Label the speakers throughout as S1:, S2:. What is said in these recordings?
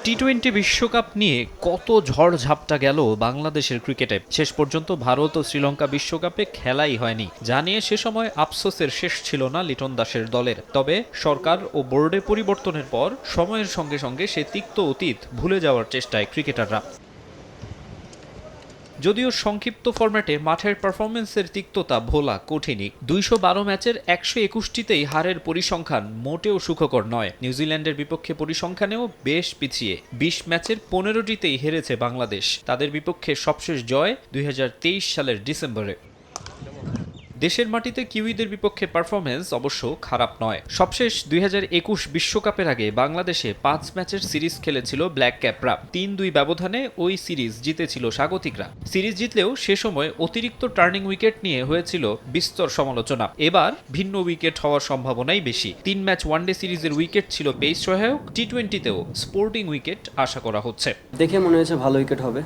S1: টি-20 বিশ্বকাপ নিয়ে কত ঝড়-ঝাপটা গেল বাংলাদেশের ক্রিকেটে। শেষ পর্যন্ত ভারত ও শ্রীলঙ্কা বিশ্বকাপে খেলাই হয়নি। জানিয়ে সে সময় আফসোসের শেষ ছিল না লিটন দাসের দলের। তবে সরকার ও বোর্ডে পরিবর্তনের পর সময়ের সঙ্গে সঙ্গে সে তিক্ত অতীত ভুলে যাওয়ার চেষ্টায় ক্রিকেটাররা। যদিও সংক্ষিপ্ত ফরম্যাটে মাঠের পারফরমেন্সের তিক্ততা ভোলা কঠিনই। ২১২ ম্যাচের ১২১টিতেই হারের পরিসংখ্যান মোটেও সুখকর নয়। নিউজিল্যান্ডের বিপক্ষে পরিসংখ্যানেও বেশ পিছিয়ে। ২০ ম্যাচের ১৫টিতেই হেরেছে বাংলাদেশ। তাদের বিপক্ষে সবশেষ জয় ২০২৩ সালের ডিসেম্বরে। দেশের মাটিতে কিউইদের বিপক্ষে পারফরমেন্স অবশ্য খারাপ নয়। সবশেষ ২০২১ বিশ্বকাপের আগে বাংলাদেশে ৫ ম্যাচের সিরিজ খেলেছিল ব্ল্যাক ক্যাপরা। ৩-২ ব্যবধানে ওই সিরিজ জিতেছিল স্বাগতিকরা। সিরিজ জিতলেও সে সময় অতিরিক্ত টার্নিং উইকেট নিয়ে হয়েছিল বিস্তর সমালোচনা। এবার ভিন্ন উইকেট হওয়ার সম্ভাবনাই বেশি। ৩ ম্যাচ ওয়ানডে সিরিজের উইকেট ছিল পেস সহায়ক। টি-20তেও স্পোর্টিং উইকেট আশা করা হচ্ছে।
S2: দেখে মনে হয়েছে ভালো উইকেট হবে।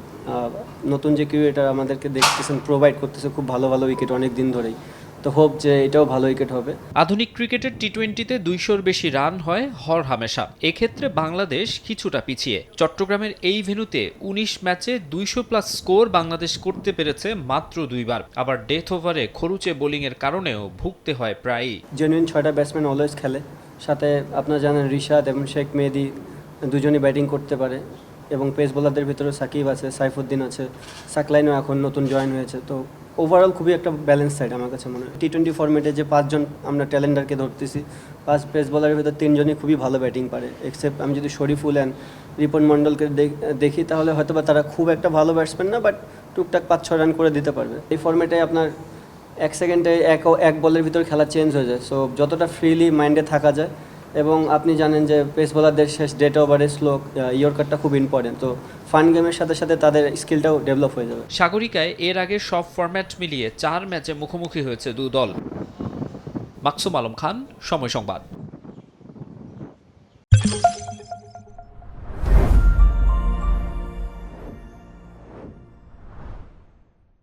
S2: নতুন যে ক্রিকেটার আমাদেরকে দেখতেছেন প্রোভাইড করতেছে খুব ভালো ভালো উইকেট অনেক দিন ধরেই, তো হোপ যে এটাও ভালো উইকেট হবে।
S1: আধুনিক ক্রিকেটের টি-20তে ২০০-র বেশি রান হয় হর হামেশা। এক্ষেত্রে বাংলাদেশ কিছুটা পিছিয়ে। চট্টগ্রামের এই ভেন্যুতে ১৯ ম্যাচে ২০০+ স্কোর বাংলাদেশ করতে পেরেছে মাত্র ২ বার। আবার ডেথ ওভারে খরুচে বোলিংয়ের কারণেও ভুগতে হয় প্রায়ই।
S2: জেনুইন ৬টা ব্যাটসম্যান অলওয়েজ খেলে, সাথে আপনারা জানেন রিশাদ এবং শেখ মেহেদী দুজনই ব্যাটিং করতে পারে, এবং পেস বোলারদের ভিতরে সাকিব আছে, সাইফুদ্দিন আছে, সাকলাইনও এখন নতুন জয়েন হয়েছে। তো ওভারঅল খুবই একটা ব্যালেন্স সাইড আমার কাছে মনে হয়। টি-20 ফরম্যাটে যে 5জন আমরা ট্যালেন্ডারকে ধরতেছি, 5 পেস বোলারের ভিতর 3জনই খুবই ভালো ব্যাটিং পারে। এক্সেপ্ট আমি যদি শরীফুল অ্যান্ড রিপন মণ্ডলকে দেখি, তাহলে হয়তো বা তারা খুব একটা ভালো ব্যাটসম্যান না, বাট টুকটাক 5-6 রান করে দিতে পারবে। এই ফরম্যাটে আপনার 1 সেকেন্ডে এক বলের ভিতর খেলা চেঞ্জ হয়ে যায়। সো যতটা ফ্রিলি মাইন্ডে থাকা যায়, এবং আপনি জানেন যে পেস বোলারদের শেষ ডেট ওভারে স্লো ইয়র্কারটা খুব ইম্পর্টেন্ট। তো ফান গেমের সাথে সাথে তাদের স্কিলটাও ডেভেলপ হয়ে যাবে।
S1: সাগরিকায় এর আগে সব ফরম্যাট মিলিয়ে 4 ম্যাচে মুখোমুখি হয়েছে দু দল। মাকসুম আলম খান, সময় সংবাদ।